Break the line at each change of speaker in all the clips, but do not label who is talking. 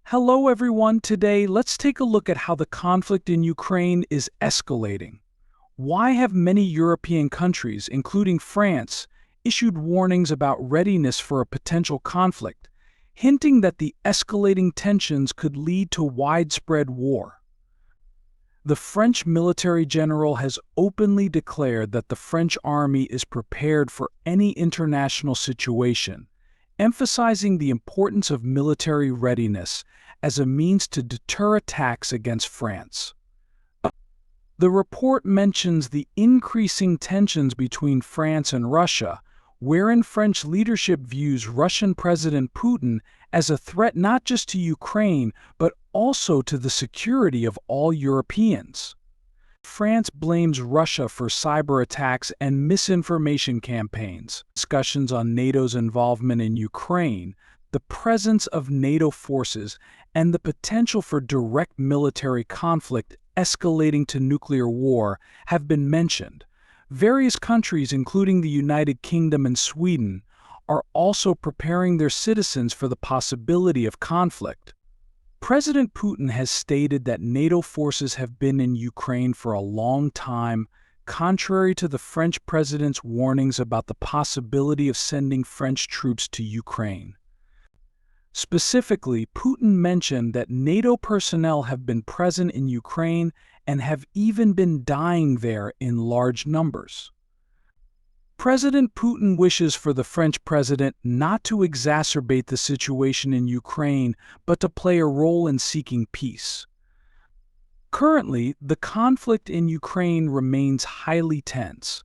Hello everyone, today let's take a look at how the conflict in Ukraine is escalating. Why have many European countries, including France, issued warnings about readiness for a potential conflict, hinting that the escalating tensions could lead to widespread war? The French military general has openly declared that the French army is prepared for any international situation, emphasizing the importance of military readiness as a means to deter attacks against France. The report mentions the increasing tensions between France and Russia, wherein French leadership views Russian President Putin as a threat not just to Ukraine, but also to the security of all Europeans. France blames Russia for cyber attacks and misinformation campaigns. Discussions on NATO's involvement in Ukraine, the presence of NATO forces, and the potential for direct military conflict escalating to nuclear war have been mentioned. Various countries, including the United Kingdom and Sweden, are also preparing their citizens for the possibility of conflict. President Putin has stated that NATO forces have been in Ukraine for a long time, contrary to the French president's warnings about the possibility of sending French troops to Ukraine. Specifically, Putin mentioned that NATO personnel have been present in Ukraine and have even been dying there in large numbers. President Putin wishes for the French president not to exacerbate the situation in Ukraine, but to play a role in seeking peace. Currently, the conflict in Ukraine remains highly tense.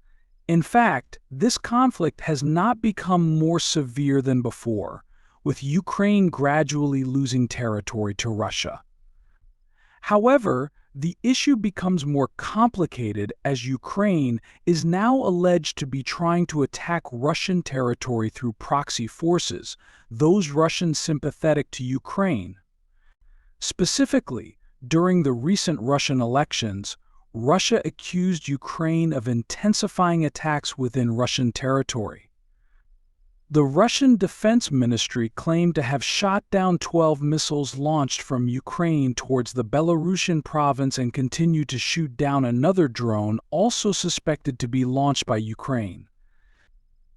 In fact, this conflict has not become more severe than before, with Ukraine gradually losing territory to Russia. However, the issue becomes more complicated as Ukraine is now alleged to be trying to attack Russian territory through proxy forces, those Russians sympathetic to Ukraine. Specifically, during the recent Russian elections, Russia accused Ukraine of intensifying attacks within Russian territory. The Russian Defense Ministry claimed to have shot down 12 missiles launched from Ukraine towards the Belarusian province and continued to shoot down another drone also suspected to be launched by Ukraine.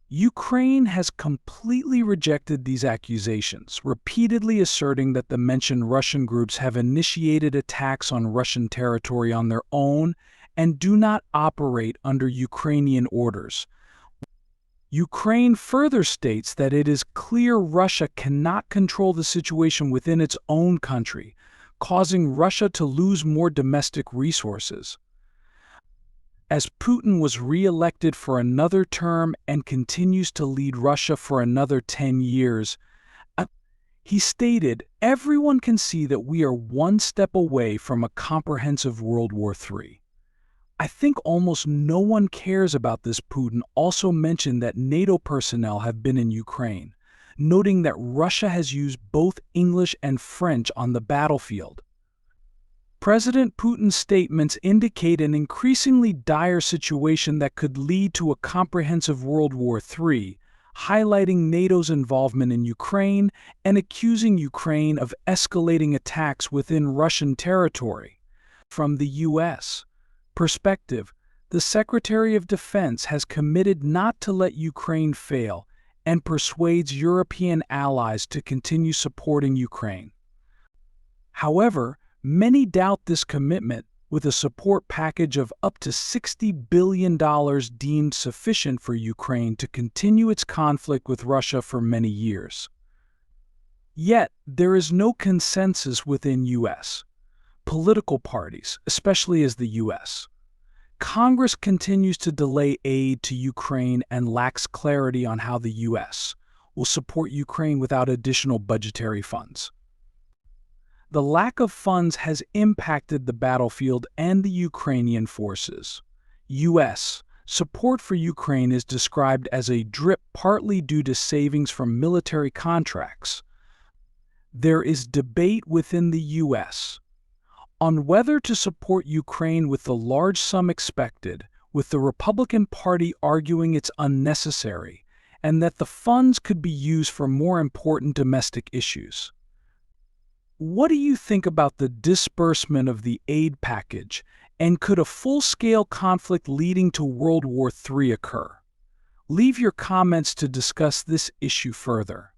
Ukraine has completely rejected these accusations, repeatedly asserting that the mentioned Russian groups have initiated attacks on Russian territory on their own and do not operate under Ukrainian orders. Ukraine further states that it is clear Russia cannot control the situation within its own country, causing Russia to lose more domestic resources. As Putin was re-elected for another term and continues to lead Russia for another 10 years, he stated, "Everyone can see that we are one step away from a comprehensive World War III." I think almost no one cares about this. Putin also mentioned that NATO personnel have been in Ukraine, noting that Russia has used both English and French on the battlefield. President Putin's statements indicate an increasingly dire situation that could lead to a comprehensive World War III, highlighting NATO's involvement in Ukraine and accusing Ukraine of escalating attacks within Russian territory. From the U.S. perspective, the Secretary of Defense has committed not to let Ukraine fail and persuades European allies to continue supporting Ukraine. However, many doubt this commitment, with a support package of up to $60 billion deemed sufficient for Ukraine to continue its conflict with Russia for many years. Yet, there is no consensus within U.S. political parties, especially as the U.S. Congress continues to delay aid to Ukraine and lacks clarity on how the U.S. will support Ukraine without additional budgetary funds. The lack of funds has impacted the battlefield and the Ukrainian forces. U.S. support for Ukraine is described as a drip, partly due to savings from military contracts. There is debate within the U.S. on whether to support Ukraine with the large sum expected, with the Republican Party arguing it's unnecessary and that the funds could be used for more important domestic issues. What do you think about the disbursement of the aid package, and could a full-scale conflict leading to World War III occur? Leave your comments to discuss this issue further.